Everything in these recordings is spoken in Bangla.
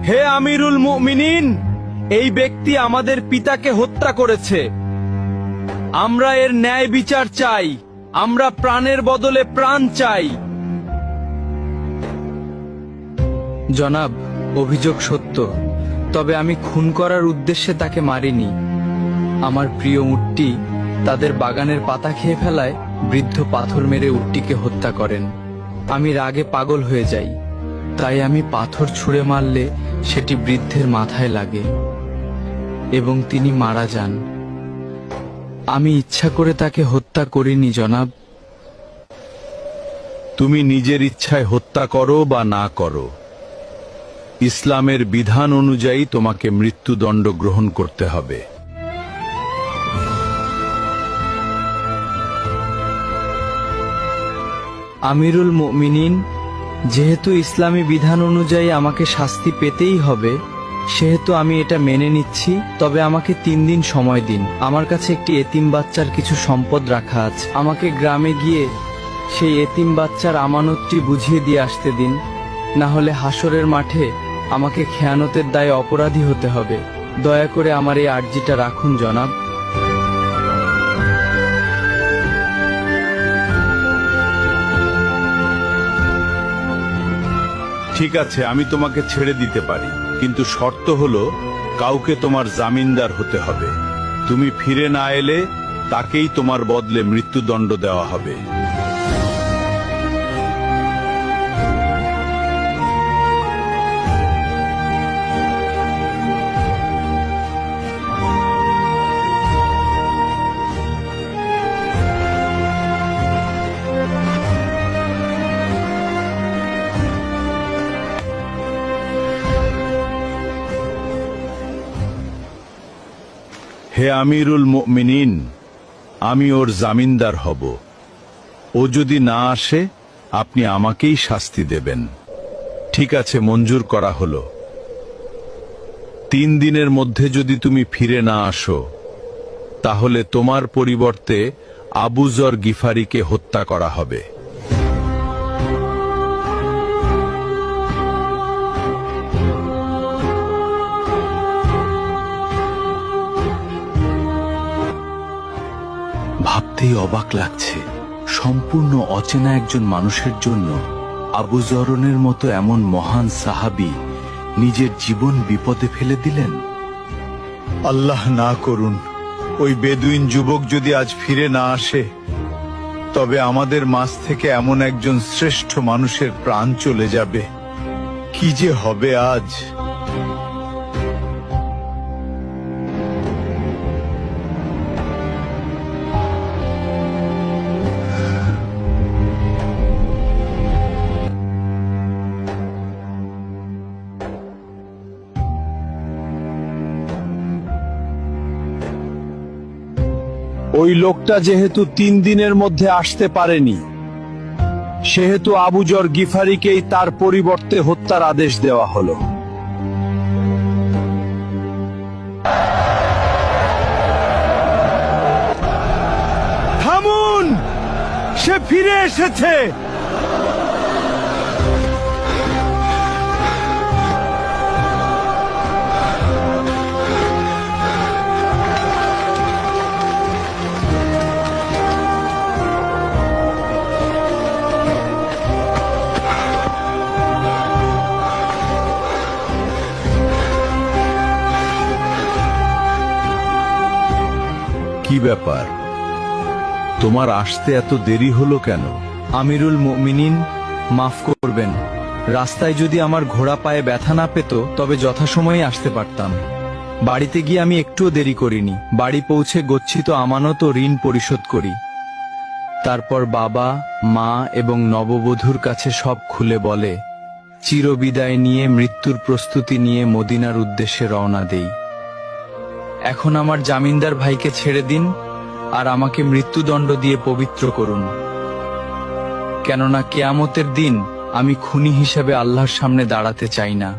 হে আমিরুল মুমিনিন, এই ব্যক্তি আমাদের পিতাকে হত্যা করেছে। আমরা এর ন্যায় বিচার চাই। আমরা প্রাণের বদলে প্রাণ চাই। জনাব, অভিযোগ সত্য, তবে আমি খুন করার উদ্দেশ্যে তাকে মারিনি। আমার প্রিয় উটটি তাদের বাগানের পাতা খেয়ে ফেলায় বৃদ্ধ পাথর মেরে উটটিকে হত্যা করেন। আমি রাগে পাগল হয়ে যাই, তাই আমি পাথর ছুঁড়ে মারলে সেটি বৃদ্ধের মাথায় লাগে এবং তিনি মারা যান। আমি ইচ্ছা করে তাকে হত্যা করিনি জনাব। তুমি নিজের ইচ্ছায় হত্যা করো বা না করো, ইসলামের বিধান অনুযায়ী তোমাকে মৃত্যুদণ্ড গ্রহণ করতে হবে। আমিরুল মুমিনিন, যেহেতু ইসলামী বিধান অনুযায়ী আমাকে শাস্তি পেতেই হবে, সেহেতু আমি এটা মেনে নিচ্ছি। তবে আমাকে 3 দিন সময় দিন। আমার কাছে একটি এতিম বাচ্চার কিছু সম্পদ রাখা আছে। আমাকে গ্রামে গিয়ে সেই এতিম বাচ্চার আমানতটি বুঝিয়ে দিয়ে আসতে দিন, না হলে হাসরের মাঠে আমাকে খেয়ানতের দায়ে অপরাধী হতে হবে। দয়া করে আমার এই আর্জিটা রাখুন জনাব। ঠিক আছে, আমি তোমাকে ছেড়ে দিতে পারি, কিন্তু শর্ত হলো কাউকে তোমার জামিনদার হতে হবে। তুমি ফিরে না এলে তাকেই তোমার বদলে মৃত্যুদণ্ড দেওয়া হবে। হে আমিরুল মুমিনিন, আমি ওর জামিনদার হব। ও যদি না আসে, আপনি আমাকেই শাস্তি দেবেন। ঠিক আছে, মঞ্জুর করা হলো। 3 দিনের মধ্যে যদি তুমি ফিরে না আসো, তাহলে তোমার পরিবর্তে আবু যর গিফারিকে হত্যা করা হবে। ভাবতেই অবাক লাগছে, সম্পূর্ণ অচেনা একজন মানুষের জন্য আবু যরনের মতো এমন মহান সাহাবী নিজের জীবন বিপদে ফেলে দিলেন। আল্লাহ না করুন ওই বেদুইন যুবক যদি আজ ফিরে না আসে, তবে আমাদের মাঝ থেকে এমন একজন শ্রেষ্ঠ মানুষের প্রাণ চলে যাবে। কি যে হবে আজ! ওই লোকটা যেহেতু 3 দিনের মধ্যে আসতে পারেনি, সেহেতু আবু যর গিফারিকেই তার পরিবর্তে হত্যার আদেশ দেওয়া হলো। থামুন, সে ফিরে এসেছে। কি ব্যাপার, তোমার আসতে এত দেরি হলো কেন? আমিরুল মুমিনিন, মাফ করবেন। রাস্তায় যদি আমার ঘোড়া পায়ে ব্যথা না পেত, তবে যথাসময়ে আসতে পারতাম। বাড়িতে গিয়ে আমি একটুও দেরি করিনি। বাড়ি পৌঁছে গচ্ছিত আমানত ও ঋণ পরিশোধ করি। তারপর বাবা, মা এবং নববধূর কাছে সব খুলে বলে চিরবিদায় নিয়ে মৃত্যুর প্রস্তুতি নিয়ে মদিনার উদ্দেশ্যে রওনা দেই। এখন আমার জামিনদার ভাইকে ছেড়ে দিন আর আমাকে মৃত্যুদণ্ড দিয়ে পবিত্র করুন, কেননা কিয়ামতের দিন আমি খুনি হিসেবে আল্লাহর সামনে দাঁড়াতে চাই না।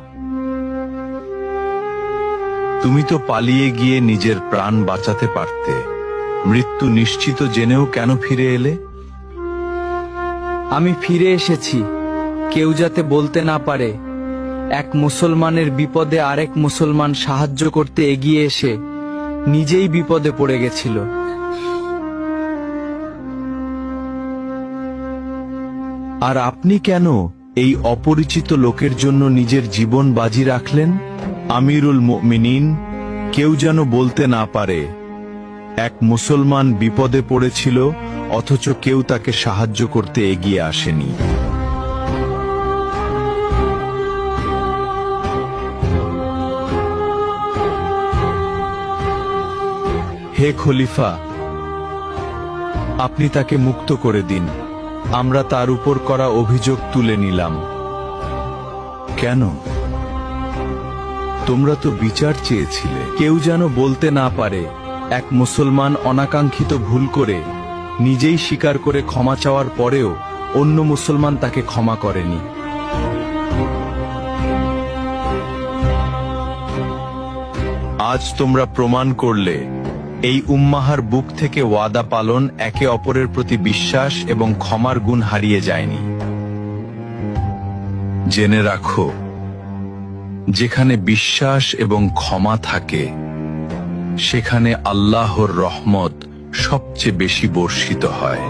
তুমি তো পালিয়ে গিয়ে নিজের প্রাণ বাঁচাতে পারতে। মৃত্যু নিশ্চিত জেনেও কেন ফিরে এলে? আমি ফিরে এসেছি, কেউ যাতে বলতে না পারে এক মুসলমানের বিপদে আরেক মুসলমান সাহায্য করতে এগিয়ে এসে নিজেই বিপদে পড়ে গেছিল। আর আপনি কেন এই অপরিচিত লোকের জন্য নিজের জীবন বাজি রাখলেন? আমিরুল মুমিনিন, কেউ যেন বলতে না পারে এক মুসলমান বিপদে পড়েছিল অথচ কেউ তাকে সাহায্য করতে এগিয়ে আসেনি। হে খলিফা, আপনি তাকে মুক্ত করে দিন। আমরা তার উপর করা অভিযোগ তুলে নিলাম। কেন? তোমরা তো বিচার চেয়েছিলে। কেউ যেন বলতে না পারে এক মুসলমান অনাকাঙ্ক্ষিত ভুল করে নিজেই স্বীকার করে ক্ষমা চাওয়ার পরেও অন্য মুসলমান তাকে ক্ষমা করেনি। আজ তোমরা প্রমাণ করলে এই উম্মাহার বুক থেকে ওয়াদা পালন, একে অপরের প্রতি বিশ্বাস এবং ক্ষমার গুণ হারিয়ে যায়নি। জেনে রাখো, যেখানে বিশ্বাস এবং ক্ষমা থাকে সেখানে আল্লাহর রহমত সবচেয়ে বেশি বর্ষিত হয়।